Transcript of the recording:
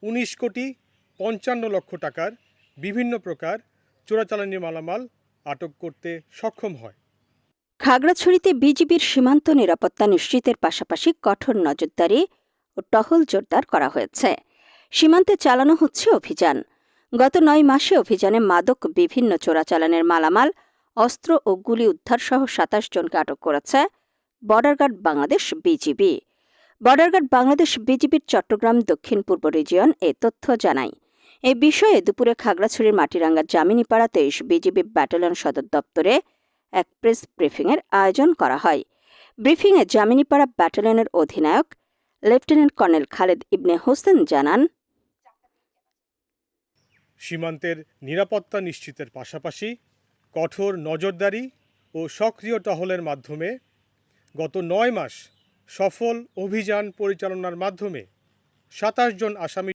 19,55,00,000 টাকার বিভিন্ন প্রকার চোরাচালানি মালামাল আটক করতে সক্ষম হয়। খাগড়াছড়িতে বিজিবির সীমান্ত নিরাপত্তা নিশ্চিতের পাশাপাশি কঠোর নজরদারি ও টহল জোরদার করা হয়েছে। সীমান্তে চালানো হচ্ছে অভিযান। গত 9 মাসে অভিযানে মাদক, বিভিন্ন চোরাচালানের মালামাল, অস্ত্র ও গুলি উদ্ধারসহ 27 জনকে আটক করেছে border guard Bangladesh BGB. Border guard Bangladesh বিজিবির চট্টগ্রাম দক্ষিণ পূর্ব রিজিয়ন এ তথ্য জানায়। এ বিষয়ে দুপুরে খাগড়াছড়ির মাটিরাঙ্গা জামিনীপাড়া 23 বিজিবি ব্যাটালিয়ন সদর দপ্তরে এক প্রেস ব্রিফিংয়ের আয়োজন করা হয়। ব্রিফিংয়ে জামিনীপাড়া ব্যাটালিয়নের অধিনায়ক লেফটেন্যান্ট কর্নেল খালেদ ইবনে হোসেন জানান, সীমান্তের নিরাপত্তা নিশ্চিতের পাশাপাশি কঠোর নজরদারি ও সক্রিয় টহলের মাধ্যমে গত 9 মাস সফল অভিযান পরিচালনার মাধ্যমে 27 জন আসামি